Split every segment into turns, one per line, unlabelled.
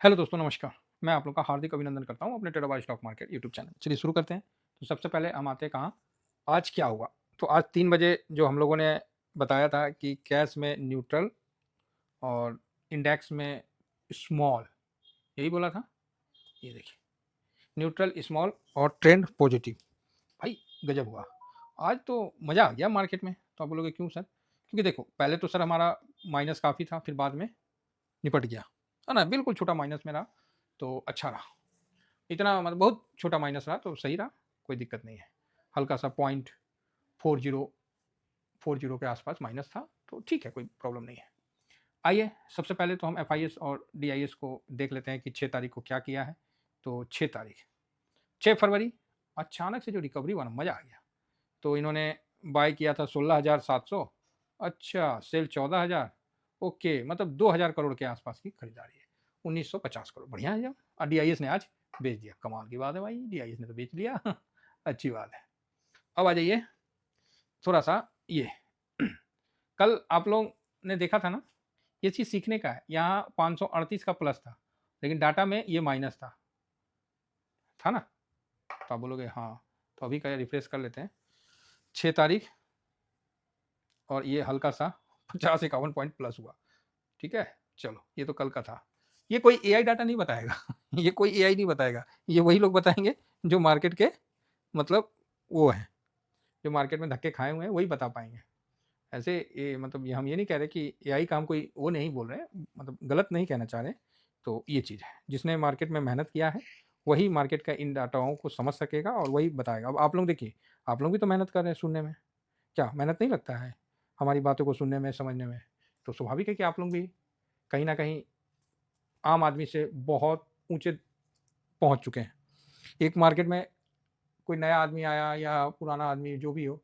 Hello दोस्तों, नमस्कार। मैं आप लोग का हार्दिक अभिनंदन करता हूँ अपने टेराबाई स्टॉक मार्केट यूट्यूब चैनल। चलिए शुरू करते हैं। तो सबसे पहले हम आते हैं कहाँ, आज क्या हुआ? तो आज 3 बजे जो हम लोगों ने बताया था कि कैश में न्यूट्रल और इंडेक्स में स्मॉल, यही बोला था? ये देखिए, न्यूट्रल, स्मॉल और ट्रेंड पॉजिटिव। भाई गज़ब हुआ। आज तो मज़ा आ गया मार्केट में। तो आप बोलोगे क्यों सर? क्योंकि देखो, पहले तो सर हमारा माइनस काफ़ी था, फिर बाद में निपट गया, है ना? बिल्कुल छोटा माइनस में रहा, तो अच्छा रहा। इतना मतलब बहुत छोटा माइनस रहा तो सही रहा, कोई दिक्कत नहीं है। हल्का सा 0.40 के आसपास माइनस था, तो ठीक है, कोई प्रॉब्लम नहीं है। आइए, सबसे पहले तो हम एफआईएस और डीआईएस को देख लेते हैं कि 6 तारीख को क्या किया है। तो 6 तारीख, 6 फरवरी, अचानक से जो रिकवरी हुआ ना, मज़ा आ गया। तो इन्होंने बाय किया था 16,700, अच्छा सेल 14,000, ओके, मतलब 2,000 करोड़ के आसपास की खरीदारी है। 1950 करोड़, बढ़िया है। जब और डीआईएस ने आज बेच दिया, कमाल की बात है भाई, डीआईएस ने तो बेच लिया। अच्छी बात है। अब आ जाइए थोड़ा सा ये, कल आप लोग ने देखा था ना, ये चीज़ सीखने का है। यहाँ 538 का प्लस था, लेकिन डाटा में ये माइनस था ना? तो आप बोलोगे हाँ, तो अभी का रिफ्रेश कर लेते हैं। 6 तारीख, और ये हल्का सा 50-51 पॉइंट प्लस हुआ। ठीक है, चलो ये तो कल का था। ये कोई एआई डाटा नहीं बताएगा। ये कोई एआई नहीं बताएगा, ये वही लोग बताएंगे जो मार्केट के मतलब वो हैं, जो मार्केट में धक्के खाए हुए हैं, वही बता पाएंगे। ऐसे ये मतलब ये हम ये नहीं कह रहे कि एआई का हम कोई वो नहीं बोल रहे हैं, मतलब गलत नहीं कहना चाह रहे। तो ये चीज़ है, जिसने मार्केट में मेहनत किया है वही मार्केट का इन डाटाओं को समझ सकेगा और वही बताएगा। अब आप लोग देखिए, आप लोग भी तो मेहनत कर रहे हैं सुनने में, क्या मेहनत नहीं लगता है हमारी बातों को सुनने में, समझने में? तो स्वाभाविक है कि आप लोग भी कहीं ना कहीं आम आदमी से बहुत ऊँचे पहुँच चुके हैं। एक मार्केट में कोई नया आदमी आया या पुराना आदमी जो भी हो,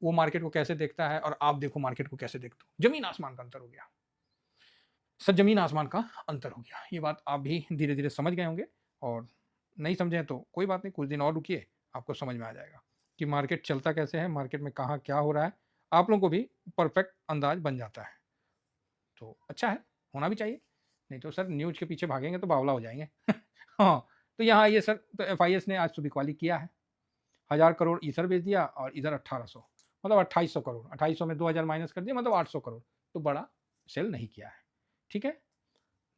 वो मार्केट को कैसे देखता है और आप देखो मार्केट को कैसे देखते हो। ज़मीन आसमान का अंतर हो गया। सर ज़मीन आसमान का अंतर हो गया। ये बात आप भी धीरे-धीरे समझ गए होंगे, और नहीं समझे हैं तो कोई बात नहीं, कुछ दिन और रुकिए, आपको समझ में आ जाएगा कि मार्केट चलता कैसे है, मार्केट में कहाँ क्या हो रहा है। आप लोगों को भी परफेक्ट अंदाज़ बन जाता है। तो अच्छा है, होना भी चाहिए। नहीं तो सर न्यूज़ के पीछे भागेंगे तो बावला हो जाएँगे। हाँ, तो यहाँ आइए सर, तो एफआईएस ने आज सुबह क्वाली किया है। 1000 करोड़ इधर भेज दिया और इधर 1800, मतलब 2800 करोड़। 2800 में 2000 माइनस कर दिया, मतलब 800 करोड़। तो बड़ा सेल नहीं किया है। ठीक है?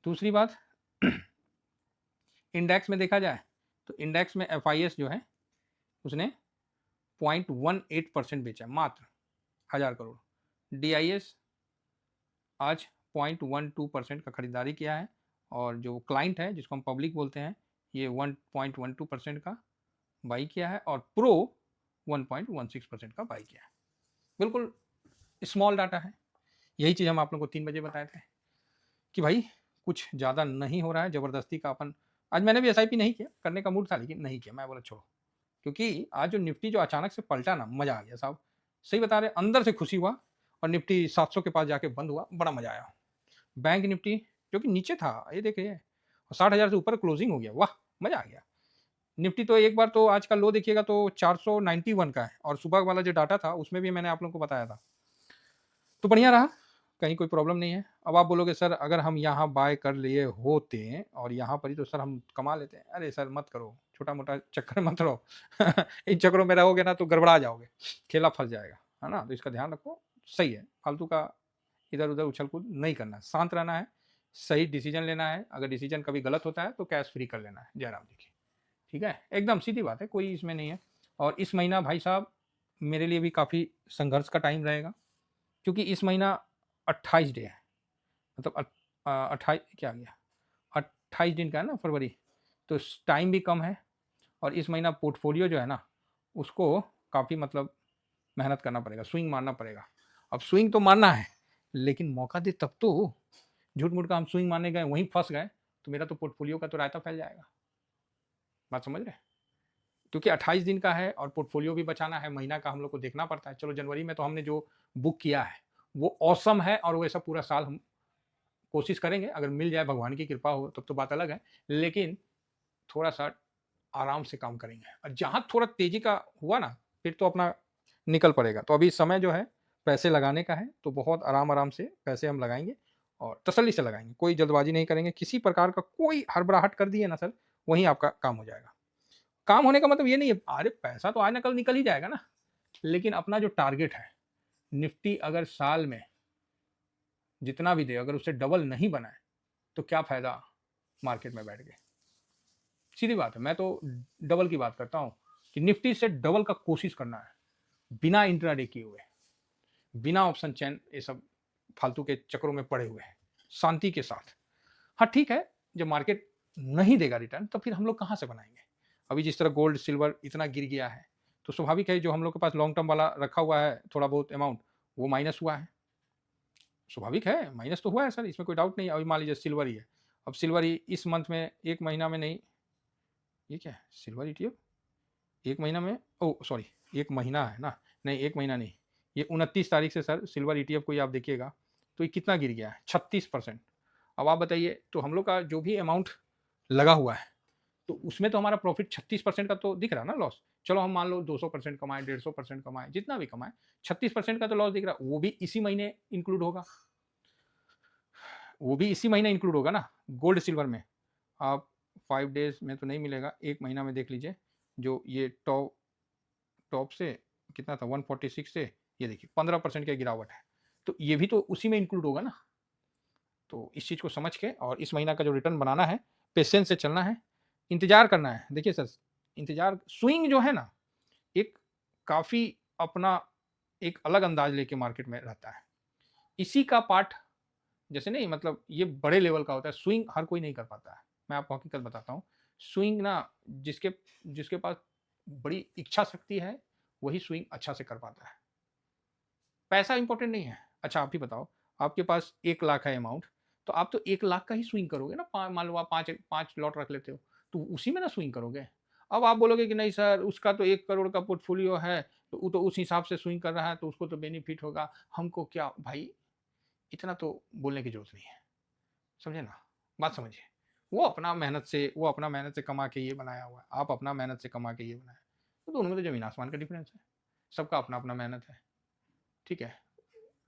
दूसरी बात, इंडेक्स में देखा जाए तो इंडेक्स में एफआईएस जो है उसने 0.18% बेचा मात्र, 1000 करोड़। डीआईएस आज 0.12% का खरीदारी किया है, और जो क्लाइंट है जिसको हम पब्लिक बोलते हैं, ये 1.12% का बाई किया है, और प्रो 1.16% का बाई किया है। बिल्कुल स्मॉल डाटा है। यही चीज़ हम आप लोगों को 3 बजे बताए थे कि भाई कुछ ज़्यादा नहीं हो रहा है, ज़बरदस्ती का अपन, आज मैंने भी एसआईपी नहीं किया, करने का मूड था लेकिन नहीं किया। मैं बोला छोड़ो, क्योंकि आज जो निफ्टी जो अचानक से पलटा ना, मज़ा आ गया साहब। सही बता रहे, अंदर से खुशी हुआ, और निफ्टी 700 के पास जाके बंद हुआ, बड़ा मज़ा आया। बैंक निफ्टी जो कि नीचे था, ये देखिए, 60,000 से ऊपर क्लोजिंग हो गया, वाह! मज़ा आ गया। निफ्टी तो एक बार तो आज का लो देखिएगा तो 491 का है, और सुबह वाला जो डाटा था उसमें भी मैंने आप लोगों को बताया था। तो बढ़िया रहा, कहीं कोई प्रॉब्लम नहीं है। अब आप बोलोगे सर अगर हम यहाँ बाय कर लिए होते और यहाँ पर ही तो सर हम कमा लेते हैं। अरे सर मत करो, छोटा-मोटा चक्कर में मत रहो। इन चक्करों में रहोगे ना तो गड़बड़ा जाओगे, खेला फँस जाएगा, है ना? तो इसका ध्यान रखो, सही है, फालतू का इधर-उधर उछल-कूद नहीं करना है, शांत रहना है, सही डिसीज़न लेना है। अगर डिसीज़न कभी गलत होता है तो कैश फ्री कर लेना है। जयराम जी की, ठीक है? एकदम सीधी बात है, कोई इसमें नहीं है। और इस महीना भाई साहब मेरे लिए भी काफ़ी संघर्ष का टाइम रहेगा, क्योंकि इस महीना 28 डे है, मतलब 28 क्या आ गया, 28 दिन का है ना फरवरी, तो टाइम भी कम है, और इस महीना पोर्टफोलियो जो है ना, उसको काफ़ी मतलब मेहनत करना पड़ेगा, स्विंग मारना पड़ेगा। अब स्विंग तो मारना है, लेकिन मौका दे तब तो। झूठ-मूठ का हम स्विंग मारने गए, वहीं फँस गए, तो मेरा तो पोर्टफोलियो का तो रायता फैल जाएगा। बात समझ रहे हैं? क्योंकि 28 दिन का है और पोर्टफोलियो भी बचाना है, महीना का हम लोग को देखना पड़ता है। चलो जनवरी में तो हमने जो बुक किया है, वो ऑसम है, और वैसा पूरा साल हम कोशिश करेंगे, अगर मिल जाए, भगवान की कृपा हो तब तो बात अलग है। लेकिन थोड़ा-सा आराम से काम करेंगे, और जहाँ थोड़ा तेज़ी का हुआ ना, फिर तो अपना निकल पड़ेगा। तो अभी समय जो है पैसे लगाने का है, तो बहुत आराम-आराम से पैसे हम लगाएँगे, और तसल्ली से लगाएँगे, कोई जल्दबाजी नहीं करेंगे, किसी प्रकार का कोई हड़बड़ाहट कर दिए ना सर, वहीं आपका काम हो जाएगा। काम होने का मतलब ये नहीं है, अरे पैसा तो आज ना कल निकल ही जाएगा ना, लेकिन अपना जो टारगेट है, निफ्टी अगर साल में जितना भी दे, अगर उससे डबल नहीं बनाए, तो क्या फ़ायदा मार्केट में बैठ के? सीधी बात है, मैं तो डबल की बात करता हूँ कि निफ्टी से डबल का कोशिश करना है, बिना इंट्राडे किए हुए, बिना ऑप्शन चेन ये सब फालतू के चक्करों में पड़े हुए हैं, शांति के साथ। हाँ, ठीक है, जब मार्केट नहीं देगा रिटर्न तो फिर हम लोग कहाँ से बनाएँगे? अभी जिस तरह गोल्ड, सिल्वर इतना गिर गया है, तो स्वाभाविक है जो हम लोग के पास लॉन्ग टर्म वाला रखा हुआ है थोड़ा बहुत अमाउंट, वो माइनस हुआ है। स्वाभाविक है, माइनस तो हुआ है सर, इसमें कोई डाउट नहीं है। अभी मान लीजिए सिल्वर ही है, अब सिल्वर ही इस मंथ में 1 महीना में नहीं, ये क्या है? सिल्वर ईटीएफ 1 महीना में, ओह सॉरी 1 महीना है ना? नहीं 1 महीना नहीं, ये 29 तारीख से सर सिल्वर ईटीएफ को ही आप देखिएगा, तो ये कितना गिर गया है? 36%। अब आप बताइए, तो हम लोग का जो भी अमाउंट लगा हुआ है, तो उसमें तो हमारा प्रॉफिट 36% का तो दिख रहा है ना लॉस। चलो हम मान लो 200% कमाएँ, 150% कमाएँ, जितना भी कमाएँ, 36% का तो लॉस दिख रहा है, वो भी इसी महीने इंक्लूड होगा। वो भी इसी महीने इंक्लूड होगा ना, गोल्ड सिल्वर में। आप 5 डेज़ में तो नहीं मिलेगा, 1 महीना में देख लीजिए, जो ये टॉप टॉप से कितना था 146 से, ये देखिए 15% की गिरावट है। तो ये भी तो उसी में इंक्लूड होगा ना। तो इस चीज़ को समझ के और इस महीना का जो रिटर्न बनाना है, पेशेंस से चलना है, इंतज़ार करना है। देखिए सर, इंतज़ार स्विंग जो है ना, एक काफ़ी अपना एक अलग अंदाज़ लेके मार्केट में रहता है। इसी का पार्ट, जैसे नहीं मतलब ये बड़े लेवल का होता है, स्विंग हर कोई नहीं कर पाता है। मैं आपको हकीकत बताता हूँ, स्विंग ना जिसके जिसके पास बड़ी इच्छा शक्ति है, वही स्विंग अच्छा से कर पाता है। पैसा इंपॉर्टेंट नहीं है। अच्छा आप ही बताओ, आपके पास 1 लाख है अमाउंट, तो आप तो 1 लाख का ही स्विंग करोगे ना, मान लो आप 5 लॉट रख लेते हो, तो उसी में ना स्विंग करोगे। अब आप बोलोगे कि नहीं सर उसका तो 1 करोड़ का पोर्टफोलियो है, तो वो तो उस हिसाब से स्विंग कर रहा है, तो उसको तो बेनिफिट होगा, हमको क्या? भाई इतना तो बोलने की ज़रूरत नहीं है। समझे ना? बात समझिए। वो अपना मेहनत से कमा के ये बनाया हुआ है, आप अपना मेहनत से कमा के ये बनाया है। तो दोनों में तो ज़मीन आसमान का डिफ़रेंस है। सबका अपना-अपना मेहनत है, ठीक है?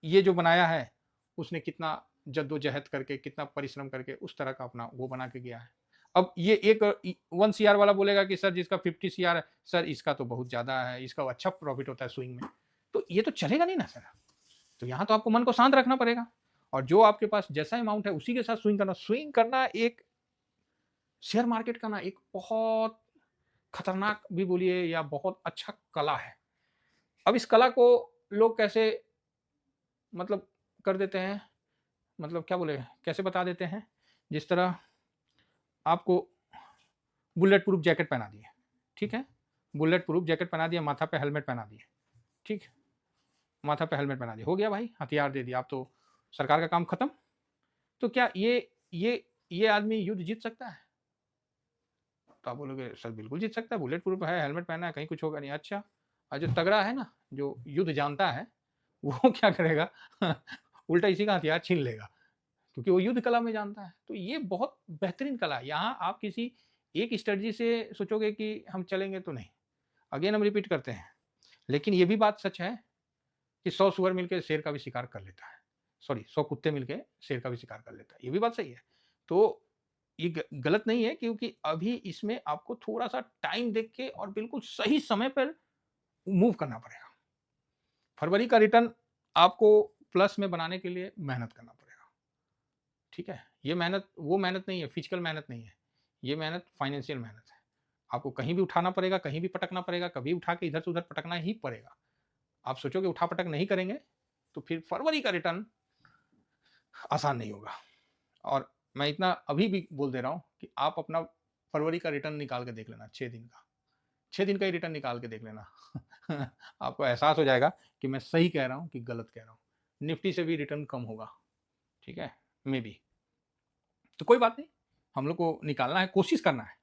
ये जो बनाया है, उसने कितना जद्दोजहद करके, कितना परिश्रम करके उस तरह का अपना वो बना के गया है। अब ये एक 1 सीआर वाला बोलेगा कि सर जिसका 50 सीआर है, सर इसका तो बहुत ज़्यादा है, इसका अच्छा प्रॉफ़िट होता है स्विंग में। तो ये तो चलेगा नहीं ना सर। तो यहाँ तो आपको मन को शांत रखना पड़ेगा और जो आपके पास जैसा अमाउंट है उसी के साथ स्विंग करना एक शेयर मार्केट का ना एक बहुत खतरनाक भी बोलिए या बहुत अच्छा कला है। अब इस कला को लोग कैसे मतलब कर देते हैं, मतलब क्या बोले, कैसे बता देते हैं, जिस तरह आपको बुलेट प्रूफ जैकेट पहना दिए, ठीक है? बुलेट प्रूफ जैकेट पहना दिया, माथा पे हेलमेट पहना दिए, ठीक? माथा पे हेलमेट पहना दिया, हो गया भाई, हथियार दे दिया, अब तो सरकार का काम खत्म। तो क्या ये आदमी युद्ध जीत सकता है? तो आप बोलोगे सर बिल्कुल जीत सकता है, बुलेट प्रूफ है, हेलमेट पहना है, कहीं कुछ होगा नहीं। अच्छा, और जो तगड़ा है ना, जो युद्ध जानता है, वो क्या करेगा? उल्टा इसी का हथियार छीन लेगा, क्योंकि वो युद्ध कला में जानता है। तो ये बहुत बेहतरीन कला है। यहाँ आप किसी एक स्ट्रेटजी से सोचोगे कि हम चलेंगे तो नहीं। अगेन हम रिपीट करते हैं, लेकिन ये भी बात सच है कि 100 सूअर मिलके शेर का भी शिकार कर लेता है। सॉरी 100 कुत्ते मिलके शेर का भी शिकार कर लेता है। ये भी बात सही है। तो ये गलत नहीं है, क्योंकि अभी इसमें आपको थोड़ा-सा टाइम देख के और बिल्कुल सही समय पर मूव करना पड़ेगा। फरवरी का रिटर्न आपको प्लस में बनाने के लिए मेहनत करना पड़ेगा, ठीक है? ये मेहनत वो मेहनत नहीं है, फिजिकल मेहनत नहीं है। ये मेहनत फाइनेंशियल मेहनत है। आपको कहीं भी उठाना पड़ेगा, कहीं भी पटकना पड़ेगा, कभी उठा के इधर से उधर पटकना ही पड़ेगा। आप सोचोगे उठा-पटक नहीं करेंगे, तो फिर फरवरी का रिटर्न आसान नहीं होगा। और मैं इतना अभी भी बोल दे रहा हूँ कि आप अपना फरवरी का रिटर्न निकाल के देख लेना, 6 दिन का। 6 दिन का ही रिटर्न निकाल के देख लेना। आपको एहसास हो जाएगा कि मैं सही कह रहा हूँ कि गलत कह रहा हूँ। निफ्टी से भी रिटर्न कम होगा, ठीक है? मेबी। तो कोई बात नहीं, हम लोग को निकालना है, कोशिश करना है।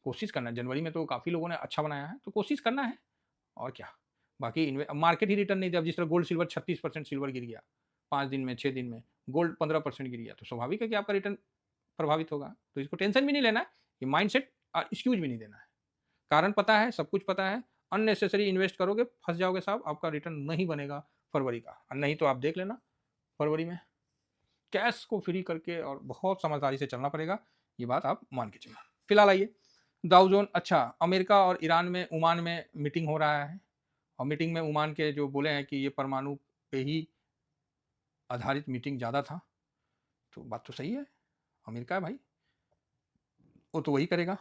कोशिश करना है, जनवरी में तो काफ़ी लोगों ने अच्छा बनाया है, तो कोशिश करना है और क्या। बाकी मार्केट ही रिटर्न नहीं दिया। अब जिस तरह गोल्ड सिल्वर 36% सिल्वर गिर गया, 5 दिन में, 6 दिन में। गोल्ड 15% गिर गया, तो स्वाभाविक है कि आपका रिटर्न प्रभावित होगा। तो इसको टेंशन भी नहीं लेना है, ये माइंडसेट एक्सक्यूज़ भी नहीं देना है। कारण पता है, सब कुछ पता है, अननेसेसरी इन्वेस्ट करोगे, फँस जाओगे साहब, आपका रिटर्न नहीं बनेगा फरवरी का। और नहीं तो आप देख लेना फरवरी में कैश को फ्री करके और बहुत समझदारी से चलना पड़ेगा, ये बात आप मान के चलिए। फिलहाल आइए दाउ जोन। अच्छा, अमेरिका और ईरान में ओमान में मीटिंग हो रहा है, और मीटिंग में ओमान के जो बोले हैं कि ये परमाणु पे ही आधारित मीटिंग ज़्यादा था, तो बात तो सही है। अमेरिका है भाई, वो तो वही करेगा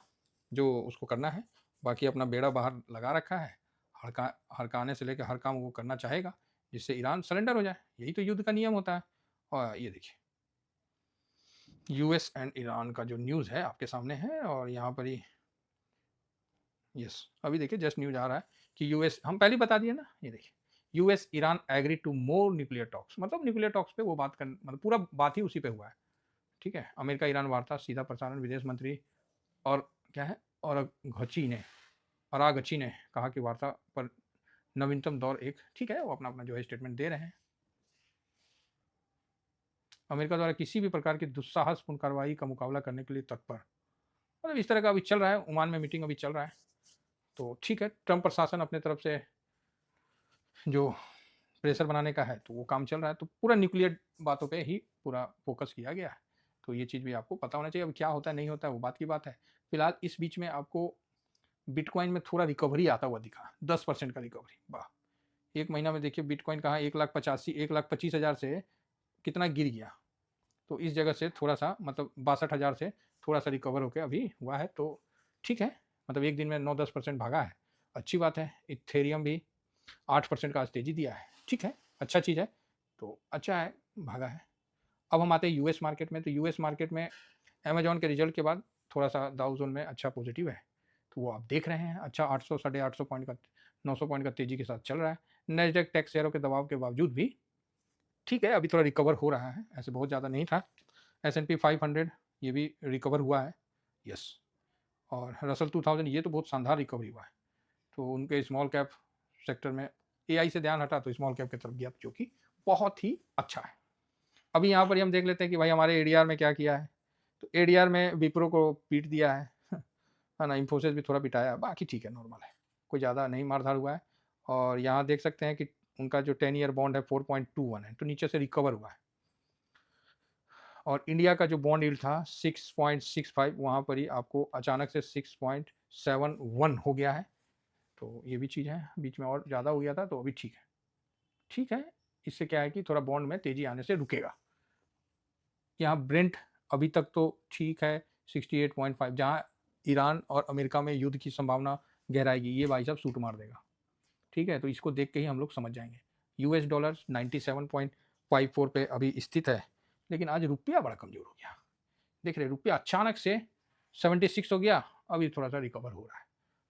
जो उसको करना है। बाकी अपना बेड़ा बाहर लगा रखा है, हड़काने से लेकर हर काम वो करना चाहेगा जिससे ईरान सरेंडर हो जाए। यही तो युद्ध का नियम होता है। और ये देखिए, यूएस एंड ईरान का जो न्यूज़ है आपके सामने है, और यहाँ पर ही यस अभी देखिए जस्ट न्यूज आ रहा है कि यूएस, हम पहले बता दिए ना, ये देखिए US Iran agree to more nuclear talks, मतलब न्यूक्लियर टॉक्स पे वो बात कर, मतलब पूरा बात ही उसी पे हुआ है। ठीक है, अमेरिका ईरान वार्ता सीधा प्रसारण विदेश मंत्री और क्या है, और अरागची ने कहा कि वार्ता पर नवीनतम दौर एक, ठीक है, वो अपना अपना जो है स्टेटमेंट दे रहे हैं। अमेरिका द्वारा किसी भी प्रकार की दुस्साहसपूर्ण कार्रवाई का मुकाबला करने के लिए तत्पर, मतलब इस तरह का अभी चल रहा है। ओमान में मीटिंग अभी चल रहा है, तो ठीक है, ट्रंप प्रशासन अपने तरफ से जो प्रेशर बनाने का है तो वो काम चल रहा है, तो पूरा न्यूक्लियर बातों पे ही पूरा फोकस किया गया है। तो ये चीज़ भी आपको पता होना चाहिए। अब क्या होता है नहीं होता है वो बात की बात है। फिलहाल इस बीच में आपको बिटकॉइन में थोड़ा रिकवरी आता हुआ दिखा, 10% का रिकवरी, वाह। एक महीना में देखिए बिटकॉइन कहाँ 1,25,000 से कितना गिर गया, तो इस जगह से थोड़ा सा, मतलब 62,000 से थोड़ा सा रिकवर होकर अभी हुआ है, तो ठीक है, मतलब एक दिन में 9-10% भागा है, अच्छी बात है। इथेरियम भी 8% का आज तेजी दिया है, ठीक है, अच्छा चीज़ है, तो अच्छा है, भागा है। अब हम आते हैं यूएस मार्केट में, तो यूएस मार्केट में अमेजॉन के रिजल्ट के बाद थोड़ा सा दाउ जोन में अच्छा पॉजिटिव है, तो वो आप देख रहे हैं। अच्छा 800 850 पॉइंट का 900 पॉइंट का तेजी के साथ चल रहा है। नेस्डैक टेक शेयरों के दबाव के बावजूद भी ठीक है, अभी थोड़ा रिकवर हो रहा है, ऐसे बहुत ज़्यादा नहीं था। S&P 500 ये भी रिकवर हुआ है, यस। और रसल 2000 ये तो बहुत शानदार रिकवरी हुआ है, तो उनके स्मॉल कैप सेक्टर में एआई से ध्यान हटा तो स्मॉल कैप की तरफ गया, जो कि बहुत ही अच्छा है। अभी यहाँ पर हम देख लेते हैं कि भाई हमारे एडीआर में क्या किया है, तो एडीआर में विप्रो को पीट दिया है ना, इन्फोसिस भी थोड़ा पिटाया, बाकी ठीक है, नॉर्मल है, कोई ज़्यादा नहीं मारधाड़ हुआ है। और यहाँ देख सकते हैं कि उनका जो 10 ईयर बॉन्ड है 4.21 है, तो नीचे से रिकवर हुआ है। और इंडिया का जो बॉन्ड यील्ड था 6.65, वहाँ पर ही आपको अचानक से 6.71 हो गया है, तो ये भी चीज़ है। बीच में और ज़्यादा हो गया था, तो अभी ठीक है, ठीक है। इससे क्या है कि थोड़ा बॉन्ड में तेज़ी आने से रुकेगा। यहाँ ब्रेंट अभी तक तो ठीक है 68.5, जहाँ ईरान और अमेरिका में युद्ध की संभावना गहराएगी, ये भाई साहब सूट मार देगा, ठीक है, तो इसको देख के ही हम लोग समझ जाएंगे। यूएस डॉलर 97.54 पे अभी स्थित है, लेकिन आज रुपया बड़ा कमज़ोर हो गया, देख रहे रुपया अचानक से 76 हो गया, अभी थोड़ा सा रिकवर हो रहा है,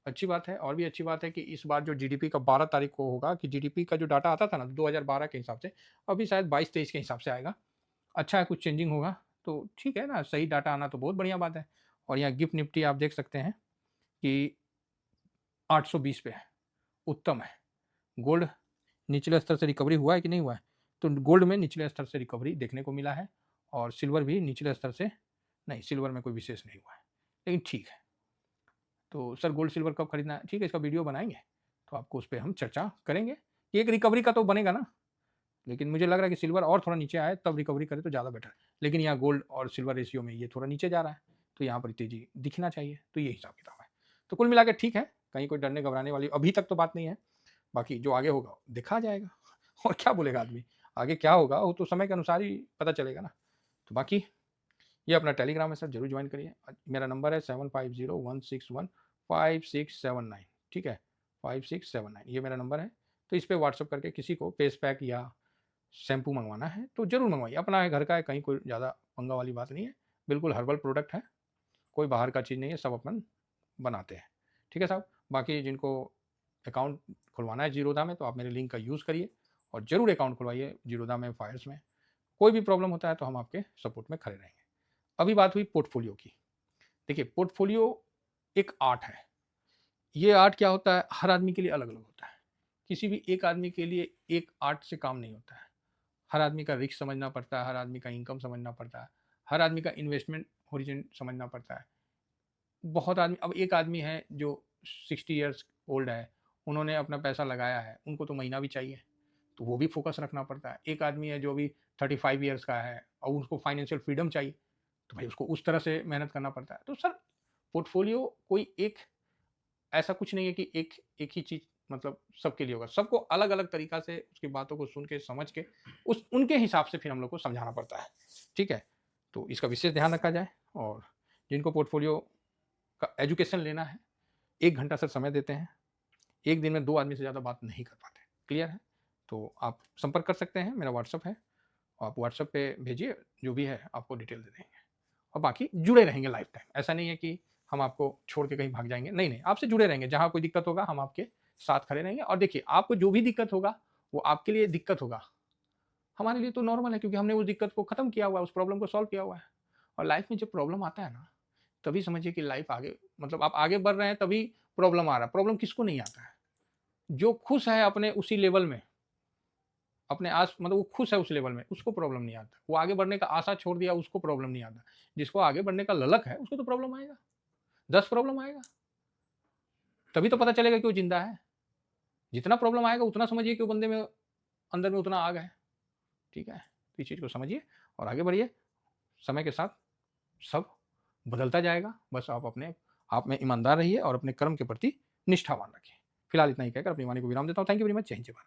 अच्छी बात है। और भी अच्छी बात है कि इस बार जो जीडीपी का 12 तारीख को होगा, कि जीडीपी का जो डाटा आता था ना 2012 के हिसाब से, अभी शायद 22-23 के हिसाब से आएगा, अच्छा है, कुछ चेंजिंग होगा, तो ठीक है ना, सही डाटा आना तो बहुत बढ़िया बात है। और यहाँ गिफ्ट निफ्टी आप देख सकते हैं कि 820 पे है, उत्तम है। गोल्ड निचले स्तर से रिकवरी हुआ है कि नहीं हुआ है, तो गोल्ड में निचले स्तर से रिकवरी देखने को मिला है, और सिल्वर भी निचले स्तर से, नहीं सिल्वर में कोई विशेष नहीं हुआ है, लेकिन ठीक है। तो सर गोल्ड सिल्वर कब खरीदना है, ठीक है, इसका वीडियो बनाएंगे तो आपको उस पर हम चर्चा करेंगे कि एक रिकवरी का तो बनेगा ना, लेकिन मुझे लग रहा है कि सिल्वर और थोड़ा नीचे आए तब रिकवरी करे तो ज़्यादा बेटर है। लेकिन यहाँ गोल्ड और सिल्वर रेशियो में ये थोड़ा नीचे जा रहा है, तो यहाँ पर तेजी दिखना चाहिए, तो ये हिसाब किताब है। तो कुल मिला के ठीक है, कहीं कोई डरने घबराने वाली अभी तक तो बात नहीं है, बाकी जो आगे होगा देखा जाएगा और क्या बोलेगा आदमी, आगे क्या होगा वो तो समय के अनुसार ही पता चलेगा ना। तो बाकी ये अपना टेलीग्राम है सर, जरूर ज्वाइन करिए। मेरा नंबर है 7501615679, ठीक है, 5679 ये मेरा नंबर है। तो इस पर व्हाट्सअप करके किसी को फेस पैक या शैम्पू मंगवाना है तो ज़रूर मंगवाइए, अपना है, घर का है, कहीं कोई ज़्यादा पंगा वाली बात नहीं है, बिल्कुल हर्बल प्रोडक्ट है, कोई बाहर का चीज़ नहीं है, सब अपन बनाते हैं, ठीक है साहब। बाकी जिनको अकाउंट खुलवाना है जीरोधा में, तो आप मेरे लिंक का यूज़ करिए और ज़रूर अकाउंट खुलवाइए जीरोधा में, फायर्स में। कोई भी प्रॉब्लम होता है तो हम आपके सपोर्ट में खड़े रहेंगे। अभी बात हुई पोर्टफोलियो की, देखिए पोर्टफोलियो एक आर्ट है। ये आर्ट क्या होता है, हर आदमी के लिए अलग अलग होता है, किसी भी एक आदमी के लिए एक आर्ट से काम नहीं होता है। हर आदमी का रिस्क समझना पड़ता है, हर आदमी का इनकम समझना पड़ता है, हर आदमी का इन्वेस्टमेंट होरिजन समझना पड़ता है। बहुत आदमी, अब एक आदमी है जो 60 ईयर्स ओल्ड है, उन्होंने अपना पैसा लगाया है, उनको तो महीना भी चाहिए, तो वो भी फोकस रखना पड़ता है। एक आदमी है जो भी 35 ईयर्स का है और उसको फाइनेंशियल फ्रीडम चाहिए, तो भाई उसको उस तरह से मेहनत करना पड़ता है। तो सर पोर्टफोलियो कोई एक ऐसा कुछ नहीं है कि एक ही चीज़ मतलब सबके लिए होगा। सबको अलग-अलग तरीक़ा से उसकी बातों को सुन के, समझ के उस उनके हिसाब से फिर हम लोग को समझाना पड़ता है। ठीक है? तो इसका विशेष ध्यान रखा जाए और जिनको पोर्टफोलियो का एजुकेशन लेना है, 1 घंटा सर समय देते हैं। 1 दिन में 2 आदमी से ज़्यादा बात नहीं कर पाते। क्लियर है? तो आप संपर्क कर सकते हैं, मेरा व्हाट्सएप है। आप व्हाट्सएप पे भेजिए, जो भी है आपको डिटेल दे देंगे। और बाकी जुड़े रहेंगे लाइफ टाइम। ऐसा नहीं है कि हम आपको छोड़ के कहीं भाग जाएँगे, नहीं, नहीं, आपसे जुड़े रहेंगे। जहाँ कोई दिक्कत होगा हम आपके साथ खड़े रहेंगे और देखिए आपको जो भी दिक्कत होगा, वो आपके लिए दिक्कत होगा। हमारे लिए तो नॉर्मल है क्योंकि हमने उस दिक्कत को खत्म किया हुआ है, उस प्रॉब्लम को सॉल्व किया हुआ है। और लाइफ में जब प्रॉब्लम आता है ना, तभी समझिए कि लाइफ आगे मतलब आप आगे बढ़ रहे हैं तभी प्रॉब्लम आ रहा है। प्रॉब्लम किसको नहीं आता है? जो खुश है अपने उसी लेवल में, अपने आस मतलब वो खुश है उस लेवल में, उसको प्रॉब्लम नहीं आता। वो आगे बढ़ने का आशा छोड़ दिया, उसको प्रॉब्लम नहीं आता। जिसको आगे बढ़ने का ललक है, उसको तो प्रॉब्लम आएगा, 10 प्रॉब्लम आएगा। तभी तो पता चलेगा कि वो ज़िंदा है। जितना प्रॉब्लम आएगा उतना समझिए कि वो बंदे में अंदर में उतना आग है। ठीक है? तो इस चीज़ को समझिए और आगे बढ़िए। समय के साथ सब बदलता जाएगा। बस आप में ईमानदार रहिए और अपने कर्म के प्रति निष्ठावान रखिए। फिलहाल इतना ही कहकर अपनी वाणी को विराम देता हूँ। Thank you very much. जय हिंद, जय भारत।